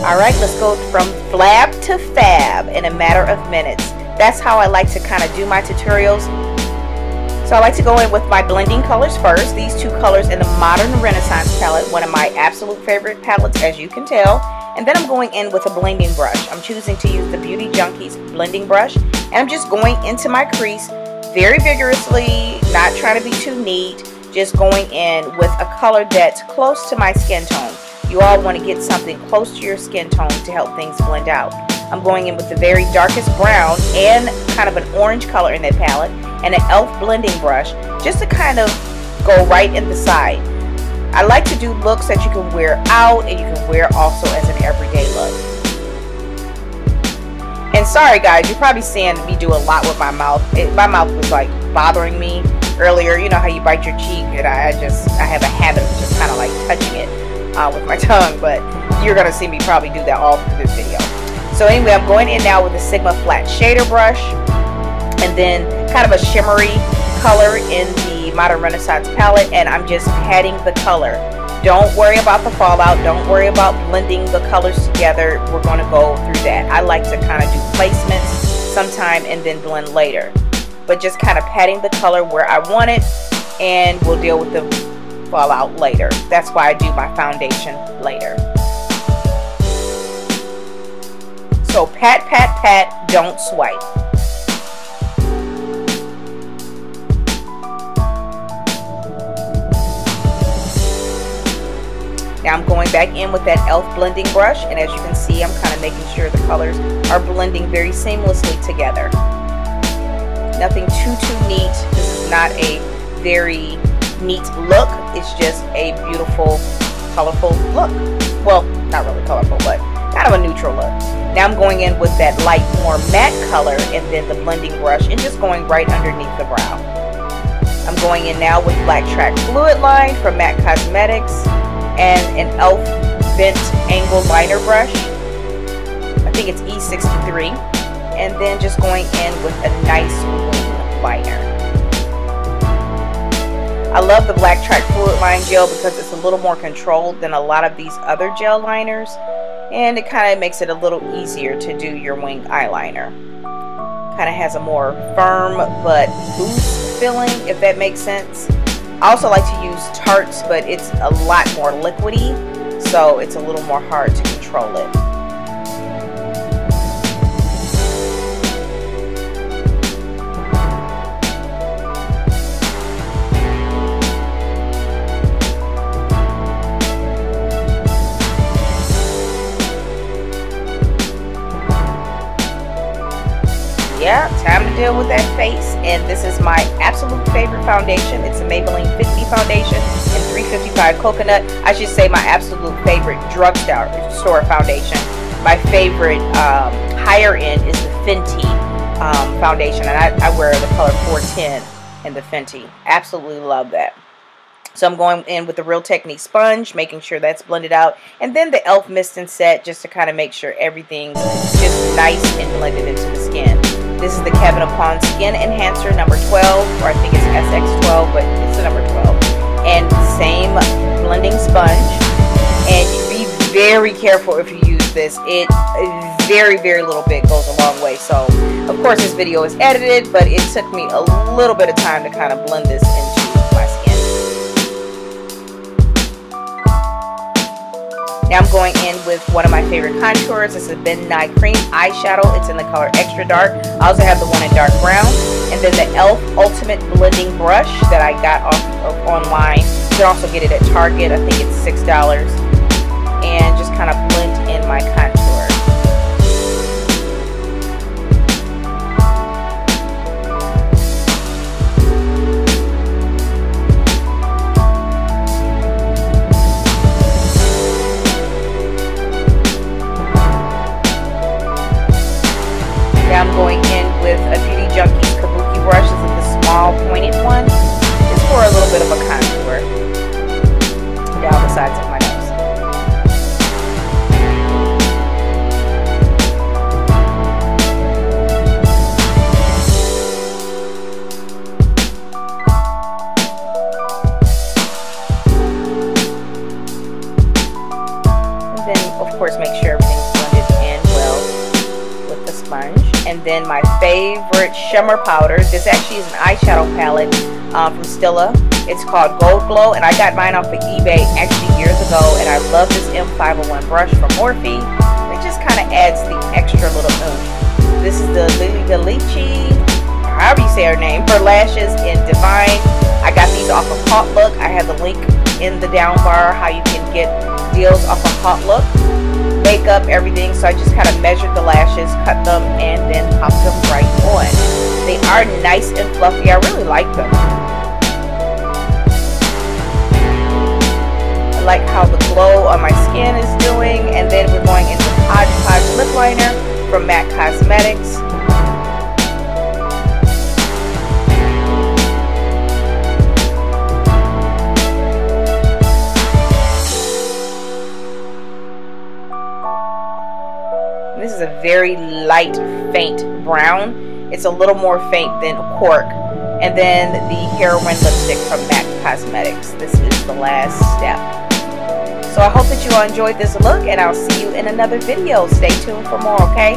Alright, let's go from flab to fab in a matter of minutes. That's how I like to kind of do my tutorials. So I like to go in with my blending colors first. These two colors in the Modern Renaissance palette, one of my absolute favorite palettes, as you can tell. And then I'm going in with a blending brush. I'm choosing to use the Beauty Junkies blending brush. And I'm just going into my crease very vigorously, not trying to be too neat. Just going in with a color that's close to my skin tone. You all want to get something close to your skin tone to help things blend out. I'm going in with the very darkest brown and kind of an orange color in that palette and an e.l.f. blending brush just to kind of go right in the side. I like to do looks that you can wear out and you can wear also as an everyday look. And sorry guys, you're probably seeing me do a lot with my mouth. My mouth was like bothering me earlier. You know how you bite your cheek, and I have a habit of just kind of like touching it with my tongue, but you're gonna see me probably do that all through this video. So anyway, I'm going in now with a Sigma flat shader brush and then kind of a shimmery color in the Modern Renaissance palette, and I'm just patting the color. Don't worry about the fallout. Don't worry about blending the colors together. We're going to go through that. I like to kind of do placements sometime and then blend later, but just kind of patting the color where I want it, and we'll deal with the fallout later. That's why I do my foundation later. So pat, pat, pat, don't swipe. Now I'm going back in with that e.l.f. blending brush, and as you can see, I'm kind of making sure the colors are blending very seamlessly together. Nothing too neat. This is not a very neat look. It's just a beautiful, colorful look. Well, not really colorful, but kind of a neutral look. Now I'm going in with that light, more matte color, and then the blending brush, and just going right underneath the brow. I'm going in now with Black Track Fluid Line from MAC Cosmetics and an e.l.f. Bent Angle Liner brush. I think it's E63. And then just going in with a nice wing liner. I love the Black Track Fluid Line gel because it's a little more controlled than a lot of these other gel liners. And it kind of makes it a little easier to do your wing eyeliner. Kind of has a more firm but loose feeling, if that makes sense. I also like to use Tarte's, but it's a lot more liquidy, so it's a little more hard to control it. Yeah, time to deal with that face, and this is my absolute favorite foundation. It's a Maybelline 50 foundation in 355 Coconut. I should say my absolute favorite drugstore foundation. My favorite higher end is the Fenty foundation, and I wear the color 410 in the Fenty. Absolutely love that. So I'm going in with the Real Technique sponge, making sure that's blended out, and then the e.l.f. Mist and Set, just to kind of make sure everything's just nice and blended into the skin. This is the Kevin Upon Skin Enhancer number 12, or I think it's SX12, but it's the number 12. And same blending sponge. And be very careful if you use this. It very little bit goes a long way. So, of course, this video is edited, but it took me a little bit of time to kind of blend this into my skin. Now I'm going in with one of my favorite contours. It's a Ben Nye Cream eyeshadow. It's in the color Extra Dark. I also have the one in dark brown. And then the e.l.f. Ultimate Blending Brush that I got off of online. You can also get it at Target. I think it's $6. And just kind of blend in my contour. I'm going in with a Beauty Junkies Kabuki brush. This is the small pointed one. It's for a little bit of a contour down the sides of my nose. And then, of course, make sure everything's blended in well with the sponge. And then my favorite shimmer powder. This actually is an eyeshadow palette from Stila. It's called Gold Glow, and I got mine off of eBay actually years ago, and I love this M501 brush from Morphe. It just kind of adds the extra little oomph. This is the Lily Galici, however you say her name, her lashes in Divine. I got these off of Hot Look. I have the link in the down bar how you can get deals off of Hot Look. Makeup, everything. So I just kind of measured the lashes, cut them, and then popped them right on. They are nice and fluffy. I really like them. I like how the glow on my skin is doing. And then we're going into Hodge Podge lip liner from MAC Cosmetics. This is a very light, faint brown. It's a little more faint than Cork. And then the Heroine lipstick from MAC Cosmetics. This is the last step. So I hope that you all enjoyed this look, and I'll see you in another video. Stay tuned for more, okay?